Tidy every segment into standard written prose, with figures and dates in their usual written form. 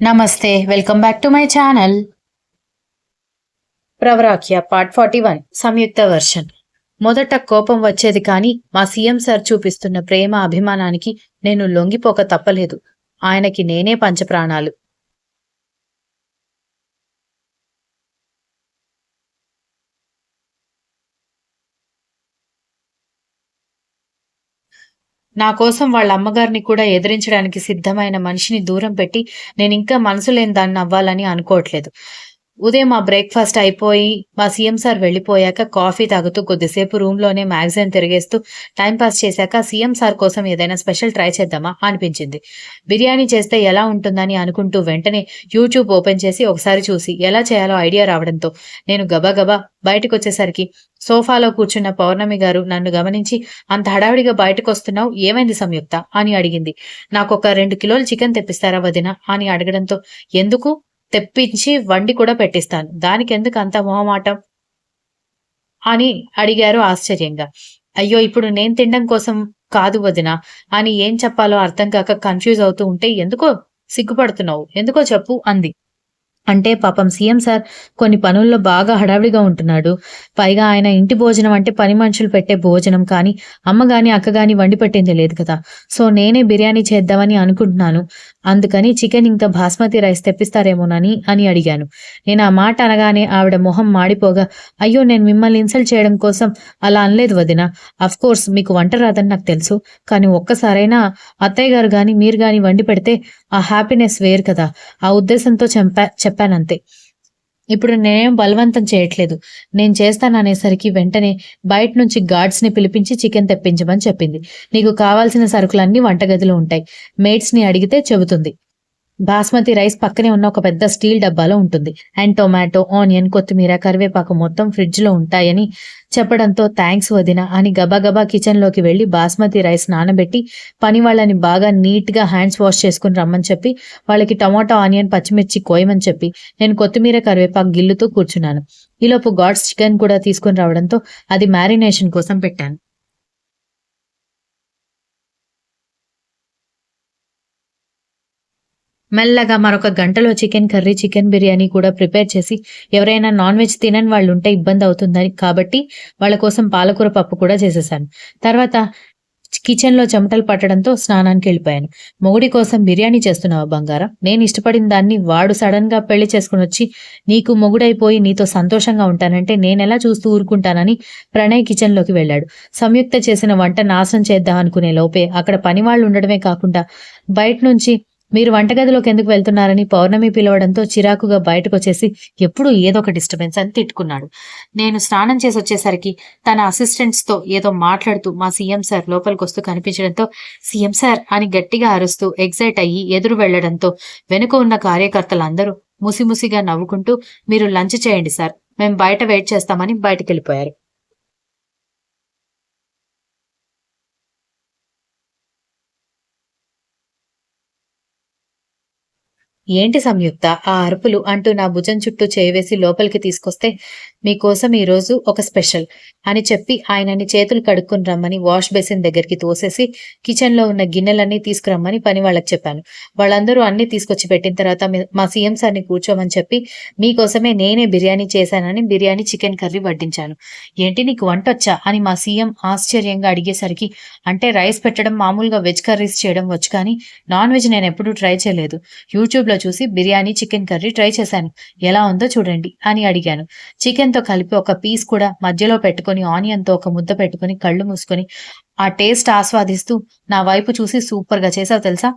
నమస్తే welcome back to my channel. Pravarakhya part 41 Samyuktha version. మొదట కోపం వచ్చేది కానీ మా సీఎం సార్ చూపిస్తున్న ప్రేమ అభిమానానికి నేను లొంగిపోక తప్పలేదు. ఆయనకి నేనే పంచప్రాణాలు. నా కోసం వాళ్ళ అమ్మగారిని కూడా ఎదిరించడానికి సిద్ధమైన మనిషిని దూరం పెట్టి నేనింకా మనసు లేని దాన్ని అవ్వాలని అనుకోవట్లేదు. ఉదయం మా బ్రేక్‌ఫాస్ట్ అయిపోయి, మా సీఎం సార్ వెళ్ళిపోయాక కాఫీ తాగుతూ కొద్దిసేపు రూమ్‌లోనే మ్యాగజైన్ తిరిగేస్తూ టైమ్ పాస్ చేశాక సీఎం సార్ కోసం ఏదైనా స్పెషల్ ట్రై చేద్దామా అనిపించింది. బిర్యానీ చేస్తే ఎలా ఉంటుందని అనుకుంటూ వెంటనే యూట్యూబ్ ఓపెన్ చేసి ఒకసారి చూసి ఎలా చేయాలో ఐడియా రావడంతో నేను గబగబా బయటకొచ్చేసరికి సోఫాలో కూర్చున్న పౌర్ణమి గారు నన్ను గమనించి, "అంత హడావిడిగా బయటకొస్తున్నావు, ఏమైంది సంయుక్త?" అని అడిగింది. "నాకొక 2 కిలోలు చికెన్ తెప్పిస్తారా వదినా?" అని అడగడంతో, "ఎందుకు? తెప్పించి వండి కూడా పెట్టిస్తాను. దానికెందుకు అంత మొహమాటం?" అని అడిగారు ఆశ్చర్యంగా. "అయ్యో! ఇప్పుడు నేను తినడం కోసం కాదు వదినా" అని ఏం చెప్పాలో అర్థం కాక కన్‌ఫ్యూజ్ అవుతూ ఉంటే, "ఎందుకో సిగ్గుపడుతున్నావు. ఎందుకో చెప్పు" అంది. అంటే పాపం సీఎం సార్ కొన్ని పనుల్లో బాగా హడావిడిగా ఉంటున్నాడు. పైగా ఆయన ఇంటి భోజనం అంటే పని మనుషులు పెట్టే భోజనం కానీ, అమ్మ గాని, అక్క గాని వండి పెట్టింది లేదు కదా! సో, నేనే బిర్యానీ చేద్దామని అనుకుంటున్నాను. అందుకని చికెన్ ఇంకా బాస్మతి రైస్ తెప్పిస్తారేమోనని అని అడిగాను. నేను ఆ మాట అనగానే ఆవిడ మొహం మాడిపోగా, "అయ్యో! నేను మిమ్మల్ని ఇన్సల్ట్ చేయడం కోసం అలా అనలేదు వదినా. అఫ్‌కోర్స్ మీకు వంట రాదని నాకు తెలుసు. కానీ ఒక్కసారైనా అత్తయ్య గారు గాని, మీరు గాని వండి పెడితే ఆ హ్యాపీనెస్ వేరు కదా! ఆ ఉద్దేశంతో చెప్పానంతే. ఇప్పుడు నేనేం బలవంతం చేయట్లేదు. నేను చేస్తాననేసరికి వెంటనే బయట నుంచి గార్డ్స్‌ని పిలిపించి చికెన్ తెప్పించమని చెప్పింది. "నీకు కావాల్సిన సరుకులన్నీ వంటగదిలో ఉంటాయి. మెయిడ్స్‌ని అడిగితే చెబుతుంది." బాస్మతి రైస్ పక్కనే ఉన్న ఒక పెద్ద స్టీల్ డబ్బాలో ఉంటుంది. అండ్ టొమాటో, ఆనియన్, కొత్తిమీర, కరివేపాకు మొత్తం ఫ్రిడ్జ్‌లో ఉంటాయని చెప్పడంతో థాంక్స్ వదిన అని గబగబా కిచెన్‌లోకి వెళ్లి బాస్మతి రైస్ నానబెట్టి పని వాళ్ళని బాగా నీట్‌గా హ్యాండ్స్ వాష్ చేసుకొని రమ్మని చెప్పి, వాళ్ళకి టొమాటో, ఆనియన్, పచ్చిమిర్చి కోయమని చెప్పి, నేను కొత్తిమీర, కరివేపాకు గిల్లుతూ కూర్చున్నాను. ఈలోపు గాడ్స్ చికెన్ కూడా తీసుకొని రావడంతో అది మ్యారినేషన్ కోసం పెట్టాను. మెల్లగా మరొక గంటలో చికెన్ కర్రీ, చికెన్ బిర్యానీ కూడా ప్రిపేర్ చేసి, ఎవరైనా నాన్ వెజ్ తినని వాళ్ళుంటే ఇబ్బందవుతుందని కాబట్టి వాళ్ళ కోసం పాలకూర పప్పు కూడా చేసేశాను. తర్వాత కిచెన్‌లో చెమటలు పట్టడంతో స్నానానికెళ్ళిపోయాను. మొగుడి కోసం బిర్యానీ చేస్తున్నావా బంగారం? నేను ఇష్టపడిన దాన్ని వాడు సడెన్‌గా పెళ్లి చేసుకొనొచ్చి, నీకు మొగుడైపోయి నీతో సంతోషంగా ఉంటానంటే నేనెలా చూస్తూ ఊరుకుంటానని ప్రణయ్ కిచెన్‌లోకి వెళ్ళాడు. సంయుక్త చేసిన వంట నాశనం చేద్దాం అనుకునే లోపే అక్కడ పనివాళ్ళు ఉండడమే కాకుండా బయట నుంచి, "మీరు వంటగదిలోకెందుకు వెళ్తున్నారని" పౌర్ణమి పిలవడంతో చిరాకుగా బయటకొచ్చేసి, ఎప్పుడూ ఏదో ఒక డిస్టర్బెన్స్ అని తిట్టుకున్నాడు. నేను స్నానం చేసొచ్చేసరికి తన అసిస్టెంట్స్‌తో ఏదో మాట్లాడుతూ మా సీఎం సార్ లోపలికొస్తూ కనిపించడంతో, "సీఎం సార్" అని గట్టిగా అరుస్తూ ఎక్సైట్ అయ్యి ఎదురు వెళ్లడంతో వెనుక ఉన్న కార్యకర్తలందరూ ముసిముసిగా నవ్వుకుంటూ, "మీరు లంచ్ చేయండి సార్. మేం బయట వెయిట్ చేస్తామని" బయటికెళ్ళిపోయారు. "ఏంటి సంయుక్త ఆ అరుపులు" అంటూ నా భుజం చుట్టూ చేయి వేసి లోపలికి తీసుకొస్తే, "మీకోసం ఈరోజు ఒక స్పెషల్" అని చెప్పి ఆయనని చేతులు కడుక్కొని రమ్మని వాష్ బేసిన్ దగ్గరికి తోసేసి కిచెన్‌లో ఉన్న గిన్నెలన్నీ తీసుకురమ్మని పని వాళ్ళకి చెప్పాను. వాళ్ళందరూ అన్నీ తీసుకొచ్చి పెట్టిన తర్వాత మా సీఎం సార్‌ని కూర్చోమని చెప్పి, "మీకోసమే నేనే బిర్యానీ చేశానని" బిర్యానీ, చికెన్ కర్రీ వడ్డించాను. "ఏంటి నీకు వంటొచ్చా?" అని మా సీఎం ఆశ్చర్యంగా అడిగేసరికి, "అంటే రైస్ పెట్టడం, మామూలుగా వెజ్ కర్రీస్ చేయడం వచ్చు కానీ నాన్ వెజ్ నేనెప్పుడూ ట్రై చేయలేదు. యూట్యూబ్‌లో చూసి బిర్యానీ, చికెన్ కర్రీ ట్రై చేశాను. ఎలా ఉందో చూడండి" అని అడిగాను. చికెన్‌తో కలిపి ఒక పీస్ కూడా మధ్యలో పెట్టుకొని ఆనియన్‌తో ఒక ముద్ద పెట్టుకొని కళ్ళు మూసుకొని ఆ టేస్ట్ ఆస్వాదిస్తూ నా వైపు చూసి, "సూపర్‌గా చేశావు తెలుసా?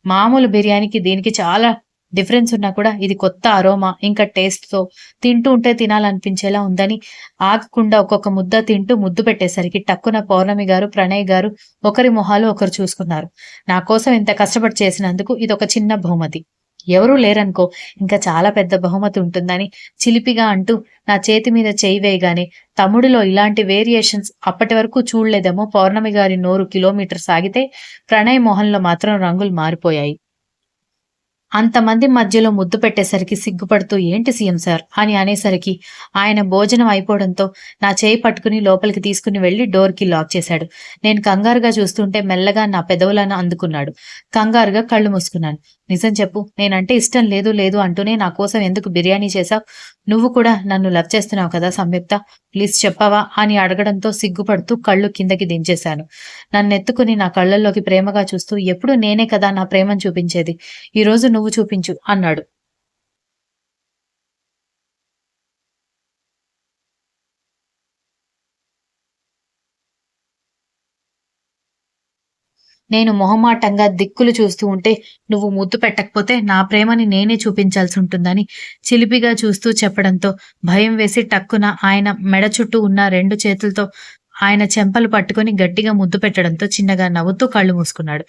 మామూలు బిర్యానీకి దీనికి చాలా డిఫరెన్స్ ఉన్నా కూడా ఇది కొత్త అరోమా ఇంకా టేస్ట్‌తో తింటూ ఉంటే తినాలనిపించేలా ఉందని" ఆగకుండా ఒక్కొక్క ముద్ద తింటూ ముద్దు పెట్టేసరికి టక్కున పౌర్ణమి గారు, ప్రణయ్ గారు ఒకరి మొహాలు ఒకరు చూసుకున్నారు. నా కోసం ఇంత కష్టపడి చేసినందుకు ఇదొక చిన్న బహుమతి. ఎవరూ లేరనుకో ఇంకా చాలా పెద్ద బహుమతి ఉంటుందని చిలిపిగా అంటూ నా చేతి మీద చెయ్యి వేయగానే, తమ్ముడిలో ఇలాంటి వేరియేషన్స్ అప్పటి వరకు చూడలేదేమో పౌర్ణమి గారి నోరు కిలోమీటర్ సాగితే, ప్రణయ్ మొహంలో మాత్రం రంగులు మారిపోయాయి. అంతమంది మధ్యలో ముద్దు పెట్టేసరికి సిగ్గుపడుతూ ఏంటి సీఎం సార్ అని అనేసరికి ఆయన భోజనం అయిపోవడంతో నా చేయి పట్టుకుని లోపలికి తీసుకుని వెళ్లి డోర్‌కి లాక్ చేశాడు. నేను కంగారుగా చూస్తుంటే మెల్లగా నా పెదవులను అందుకున్నాడు. కంగారుగా కళ్ళు మూసుకున్నాను. నిజం చెప్పు. నేనంటే ఇష్టం లేదు లేదు అంటూనే నా కోసం ఎందుకు బిర్యానీ చేశావు? నువ్వు కూడా నన్ను లవ్ చేస్తున్నావు కదా సంయుక్త. ప్లీజ్ చెప్పవా? అని అడగడంతో సిగ్గుపడుతూ కళ్ళు కిందకి దించేశాను. నన్నెత్తుకుని నా కళ్ళల్లోకి ప్రేమగా చూస్తూ ఎప్పుడూ నేనే కదా నా ప్రేమను చూపించేది. ఈరోజు నువ్వు చూపించు అన్నాడు. నేను మొహమాటంగా దిక్కులు చూస్తూ ఉంటే, "నువ్వు ముద్దు పెట్టకపోతే నా ప్రేమని నేనే చూపించాల్సుంటుందని" చిలిపిగా చూస్తూ చెప్పడంతో భయం వేసి టక్కున ఆయన మెడ చుట్టూ ఉన్న 2 చేతులతో ఆయన చెంపలు పట్టుకొని గట్టిగా ముద్దు పెట్టడంతో చిన్నగా నవ్వుతూ కళ్ళు మూసుకున్నాడు.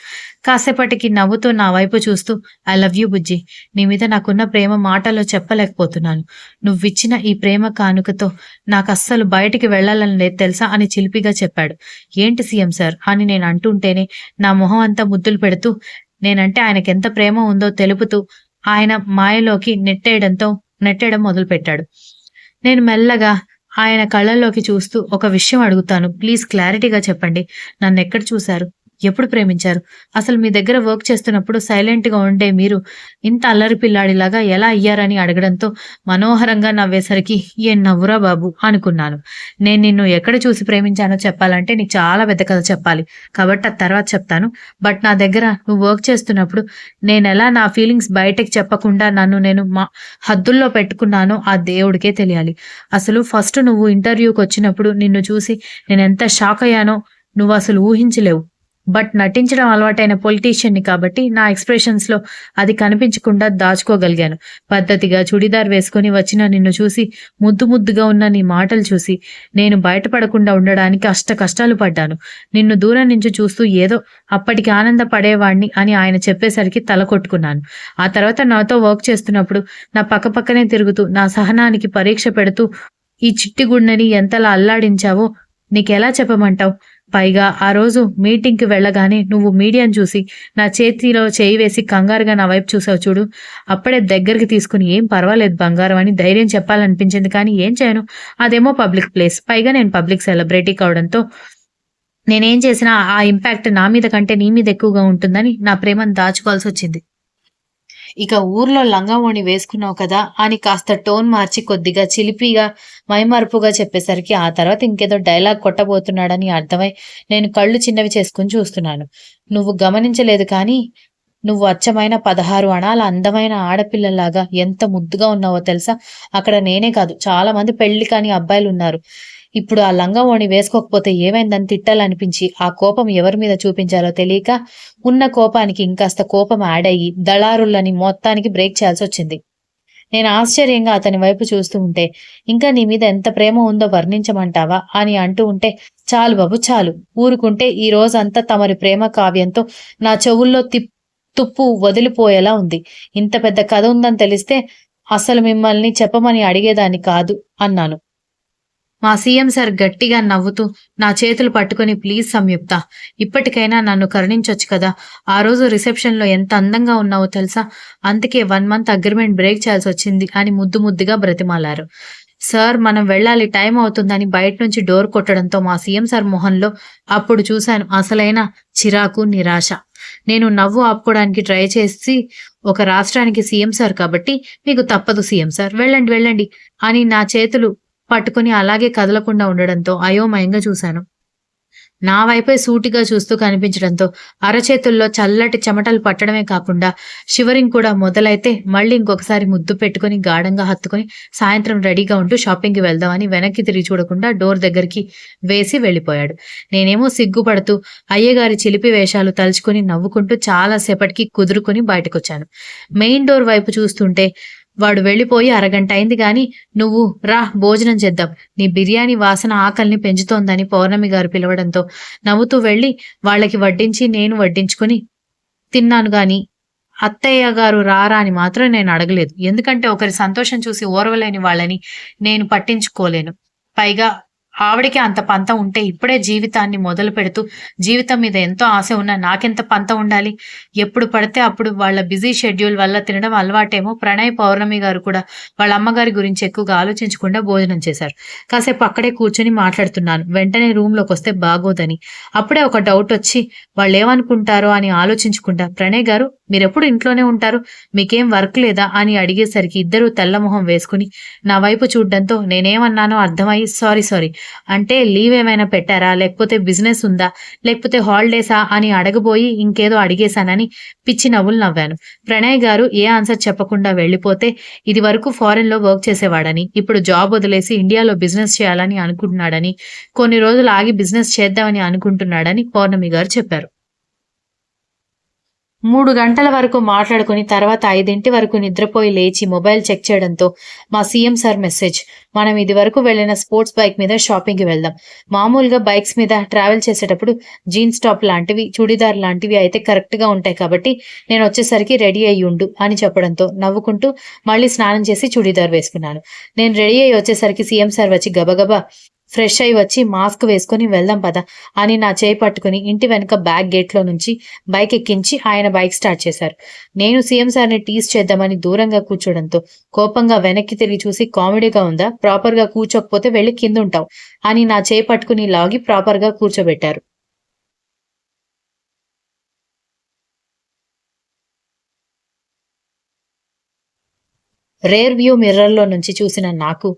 కాసేపటికి నవ్వుతూ నా వైపు చూస్తూ "ఐ లవ్ యూ బుజ్జి. నీ మీద నాకున్న ప్రేమ మాటల్లో చెప్పలేకపోతున్నాను. నువ్విచ్చిన ఈ ప్రేమ కానుకతో నాకస్సలు బయటికి వెళ్ళాలని లేదు తెలుసా" అని చిలిపిగా చెప్పాడు. "ఏంటి సీఎం సార్" అని నేను అంటుంటేనే నా మొహం అంతా ముద్దులు పెడుతూ నేనంటే ఆయనకెంత ప్రేమ ఉందో తెలుపుతూ ఆయన మాయలోకి నెట్టేయడం మొదలుపెట్టాడు. నేను మెల్లగా ఆయన కళ్ళల్లోకి చూస్తూ ఒక విషయం అడుగుతాను. ప్లీజ్ క్లారిటీగా చెప్పండి. నన్నెక్కడ చూసారు? ఎప్పుడు ప్రేమించారు? అసలు మీ దగ్గర వర్క్ చేస్తున్నప్పుడు సైలెంట్‌గా ఉండే మీరు ఇంత అల్లరి పిల్లాడిలాగా ఎలా అయ్యారని అడగడంతో మనోహరంగా నవ్వేసరికి "ఏం నవ్వురా బాబు" అనుకున్నాను. నేను నిన్ను ఎక్కడ చూసి ప్రేమించానో చెప్పాలంటే నీకు చాలా పెద్ద కథ చెప్పాలి. కాబట్టి అది తర్వాత చెప్తాను. బట్ నా దగ్గర నువ్వు వర్క్ చేస్తున్నప్పుడు నేనెలా నా ఫీలింగ్స్ బయటకి చెప్పకుండా నన్ను నేను హద్దుల్లో పెట్టుకున్నానో ఆ దేవుడికే తెలియాలి. అసలు ఫస్ట్ నువ్వు ఇంటర్వ్యూకొచ్చినప్పుడు నిన్ను చూసి నేనెంత షాక్ అయ్యానో నువ్వసలు ఊహించలేవు. బట్ నటించడం అలవాటైన పొలిటీషియన్‌ని కాబట్టి నా ఎక్స్‌ప్రెషన్స్‌లో అది కనిపించకుండా దాచుకోగలిగాను. పద్ధతిగా చుడిదార్ వేసుకొని వచ్చిన నిన్ను చూసి, ముద్దు ముద్దుగా ఉన్న నీ మాటలు చూసి, నేను బయటపడకుండా ఉండడానికి అష్టకష్టాలు పడ్డాను. నిన్ను దూరం నుంచి చూస్తూ ఏదో అప్పటికి ఆనందపడేవాడిని అని ఆయన చెప్పేసరికి తల కొట్టుకున్నాను. ఆ తర్వాత నాతో వర్క్ చేస్తున్నప్పుడు నా పక్కపక్కనే తిరుగుతూ, నా సహనానికి పరీక్ష పెడుతూ, ఈ చిట్టి గుండెని ఎంతలా అల్లాడించావో నీకెలా చెప్పమంటావు? పైగా ఆ రోజు మీటింగ్‌కి వెళ్ళగానే నువ్వు మీడియాని చూసి నా చేతిలో చేయి వేసి కంగారుగా నా వైపు చూసావు చూడు. అప్పుడే దగ్గరికి తీసుకొని "ఏం పర్వాలేదు బంగారం" అని ధైర్యం చెప్పాలనిపించింది. కానీ ఏం చేయను. అదేమో పబ్లిక్ ప్లేస్. పైగా నేను పబ్లిక్ సెలబ్రిటీ కావడంతో నేనేం చేసినా ఆ ఇంపాక్ట్ నా మీద కంటే నీ మీద ఎక్కువగా ఉంటుందని నా ప్రేమను దాచుకోవాల్సొచ్చింది. ఇక ఊర్లో లంగావోణి వేసుకున్నావు కదా అని కాస్త టోన్ మార్చి కొద్దిగా చిలిపిగా మైమరుపుగా చెప్పేసరికి ఆ తర్వాత ఇంకేదో డైలాగ్ కొట్టబోతున్నాడని అర్థమై నేను కళ్ళు చిన్నవి చేసుకుని చూస్తున్నాను. నువ్వు గమనించలేదు కానీ నువ్వు అచ్చమైన 16 అణాల అందమైన ఆడపిల్లలాగా ఎంత ముద్దుగా ఉన్నావో తెలుసా? అక్కడ నేనే కాదు చాలా మంది పెళ్లి కాని అబ్బాయిలున్నారు. ఇప్పుడు ఆ లంగావోణి వేసుకోకపోతే ఏమైందని తిట్టాలనిపించి ఆ కోపం ఎవరి మీద చూపించాలో తెలియక ఉన్న కోపానికి ఇంకాస్త కోపం యాడ్ అయ్యి దళారులని మొత్తానికి బ్రేక్ చేయాల్సొచ్చింది. నేను ఆశ్చర్యంగా అతని వైపు చూస్తూ ఉంటే, "ఇంకా నీ మీద ఎంత ప్రేమ ఉందో వర్ణించమంటావా?" అని అంటూ ఉంటే, "చాలు బాబు చాలు. ఊరుకుంటే ఈ రోజంతా తమరి ప్రేమ కావ్యంతో నా చెవుల్లో తుప్పు వదిలిపోయేలా ఉంది. ఇంత పెద్ద కథ ఉందని తెలిస్తే అసలు మిమ్మల్ని చెప్పమని అడిగేదాన్ని కాదు" అన్నాను. మా సీఎం సార్ గట్టిగా నవ్వుతూ నా చేతులు పట్టుకొని "ప్లీజ్ సంయుక్త, ఇప్పటికైనా నన్ను కరుణించొచ్చు కదా! ఆ రోజు రిసెప్షన్‌లో ఎంత అందంగా ఉన్నావో తెలుసా? అందుకే 1 మంత్ అగ్రీమెంట్ బ్రేక్ చేయాల్సొచ్చింది" అని ముద్దు ముద్దుగా బ్రతిమాలారు. సార్ మనం వెళ్ళాలి టైం అవుతుందని బయట నుంచి డోర్ కొట్టడంతో మా సీఎం సార్ మొహంలో అప్పుడు చూశాను అసలైన చిరాకు, నిరాశ. నేను నవ్వు ఆపుకోవడానికి ట్రై చేసి "ఒక రాష్ట్రానికి సీఎం సార్ కాబట్టి మీకు తప్పదు సీఎం సార్. వెళ్ళండి వెళ్ళండి" అని నా చేతులు పట్టుకొని అలాగే కదలకుండా ఉండడంతో అయోమయంగా చూశాను. నా వైపే సూటిగా చూస్తూ కనిపించడంతో అరచేతుల్లో చల్లటి చెమటలు పట్టడమే కాకుండా షివరింగ్ కూడా మొదలైతే మళ్ళీ ఇంకొకసారి ముద్దు పెట్టుకొని గాఢంగా హత్తుకొని సాయంత్రం రెడీగా ఉంటూ షాపింగ్‌కి వెళ్దామని వెనక్కి తిరిగి చూడకుండా డోర్ దగ్గరికి వేసి వెళ్ళిపోయాడు. నేనేమో సిగ్గుపడుతూ అయ్యగారి చిలిపి వేషాలు తలుచుకొని నవ్వుకుంటూ చాలా సేపటికి కుదురుకొని బయటకొచ్చాను. మెయిన్ డోర్ వైపు చూస్తుంటే వాడు వెళ్ళిపోయి అరగంట అయింది గాని "నువ్వు రా భోజనం చేద్దాం. నీ బిర్యానీ వాసన ఆకలిని పెంచుతోందని" పౌర్ణమి గారు పిలవడంతో నవ్వుతూ వెళ్ళి వాళ్ళకి వడ్డించి నేను వడ్డించుకొని తిన్నాను గాని అత్తయ్య గారు రారా అని మాత్రం నేను అడగలేదు. ఎందుకంటే ఒకరి సంతోషం చూసి ఓర్వలేని వాళ్ళని నేను పట్టించుకోలేను. పైగా ఆవిడకి అంత పంతం ఉంటే ఇప్పుడే జీవితాన్ని మొదలు పెడుతూ, జీవితం మీద ఎంతో ఆశ ఉన్న నాకెంత పంతం ఉండాలి? ఎప్పుడు పడితే అప్పుడు వాళ్ళ బిజీ షెడ్యూల్ వల్ల తినడం అలవాటేమో. ప్రణయ్, పౌర్ణమి గారు కూడా వాళ్ళ అమ్మగారి గురించి ఎక్కువగా ఆలోచించకుండా భోజనం చేశారు. కాసేపు అక్కడే కూర్చొని మాట్లాడుతున్నాను. వెంటనే రూమ్‌లోకొస్తే బాగోదని. అప్పుడే ఒక డౌటొచ్చి వాళ్ళేమనుకుంటారో అని ఆలోచించకుండా, ప్రణయ్ గారు మీరెప్పుడు ఇంట్లోనే ఉంటారు. మీకేం వర్క్ లేదా? అని అడిగేసరికి ఇద్దరూ తెల్లమొహం వేసుకుని నా వైపు చూడ్డంతో నేనేమన్నానో అర్థమయ్యి సారీ అంటే లీవ్ ఏమైనా పెట్టారా? లేకపోతే బిజినెస్ ఉందా? లేకపోతే హాలిడేసా? అని అడగబోయి ఇంకేదో అడిగేశానని పిచ్చి నవ్వులు నవ్వాను. ప్రణయ్ గారు ఏ ఆన్సర్ చెప్పకుండా వెళ్ళిపోతే ఇదివరకు ఫారెన్‌లో వర్క్ చేసేవాడని, ఇప్పుడు జాబ్ వదిలేసి ఇండియాలో బిజినెస్ చేయాలని అనుకుంటున్నాడని, కొన్ని రోజులు ఆగి బిజినెస్ చేద్దామని అనుకుంటున్నాడని పౌర్ణమి గారు చెప్పారు. 3 గంటల వరకు మాట్లాడుకుని తర్వాత 5 వరకు నిద్రపోయి లేచి మొబైల్ చెక్ చేయడంతో మా సీఎం సార్ మెసేజ్. మనం ఇదివరకు వెళ్ళిన స్పోర్ట్స్ బైక్ మీద షాపింగ్‌కి వెళ్దాం. మామూలుగా బైక్స్ మీద ట్రావెల్ చేసేటప్పుడు జీన్స్ టాప్ లాంటివి, చుడీదార్ లాంటివి అయితే కరెక్ట్‌గా ఉంటాయి కాబట్టి నేనొచ్చేసరికి రెడీ అయ్యుండు అని చెప్పడంతో నవ్వుకుంటూ మళ్ళీ స్నానం చేసి చుడీదార్ వేసుకున్నాను. నేను రెడీ అయ్యి వచ్చేసరికి సీఎం సార్ వచ్చి గబగబా ఫ్రెష్ అయ్యి వచ్చి మాస్క్ వేసుకొని వెళ్దాం పద అని నా చేయి పట్టుకుని ఇంటి వెనక బ్యాక్ గేట్‌లో నుంచి బైక్ ఎక్కించి ఆయన బైక్ స్టార్ట్ చేశారు. నేను సీఎం సార్‌ని టీజ్ చేద్దామని దూరంగా కూర్చోడంతో కోపంగా వెనక్కి తిరిగి చూసి కామెడీగా ఉందా? ప్రాపర్‌గా కూర్చోకపోతే వెళ్లి కిందుంటావు అని నా చేయి పట్టుకుని లాగి ప్రాపర్‌గా కూర్చోబెట్టారు. రేర్ వ్యూ మిర్రర్‌లో నుంచి చూసిన నాకు,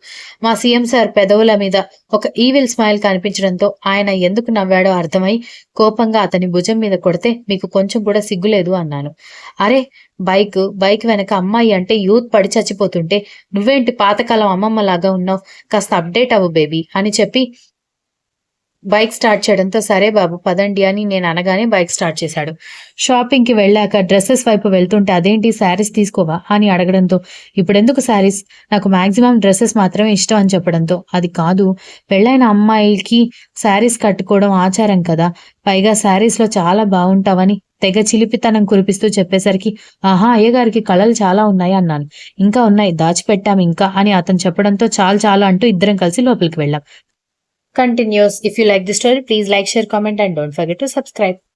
మా సీఎం సార్ పెదవుల మీద ఒక ఈవిల్ స్మైల్ కనిపించడంతో ఆయన ఎందుకు నవ్వాడో అర్థమై కోపంగా అతని భుజం మీద కొడితే, "మీకు కొంచెం కూడా సిగ్గులేదు" అన్నాను. "అరె! బైక్ వెనక అమ్మాయి అంటే యూత్ పడి చచ్చిపోతుంటే, నువ్వేంటి పాతకాలం అమ్మమ్మలాగా ఉన్నావు? కాస్త అప్‌డేట్ అవ్వు బేబీ" అని చెప్పి బైక్ స్టార్ట్ చేయడంతో, "సరే బాబు పదండి" అని నేననగానే బైక్ స్టార్ట్ చేశాడు. షాపింగ్‌కి వెళ్ళాక డ్రెసెస్ వైపు వెళ్తుంటే, "అదేంటి శారీస్ తీసుకోవా?" అని అడగడంతో, "ఇప్పుడెందుకు శారీస్? నాకు మాక్సిమం డ్రెసెస్ మాత్రమే ఇష్టం" అని చెప్పడంతో, "అది కాదు, పెళ్ళైన అమ్మాయిలకి శారీస్ కట్టుకోవడం ఆచారం కదా! పైగా శారీస్‌లో చాలా బావుంటావని" తెగ చిలిపితనం కురిపిస్తూ చెప్పేసరికి, "ఆహా! అయ్యగారికి కళలు చాలా ఉన్నాయి" అన్నాను. "ఇంకా ఉన్నాయి, దాచిపెట్టాం ఇంకా" అని అతను చెప్పడంతో చాలు చాలు అంటూ ఇద్దరం కలిసి లోపలికి వెళ్ళాం. Continues. If you like the story, please like, share, comment, and don't forget to subscribe.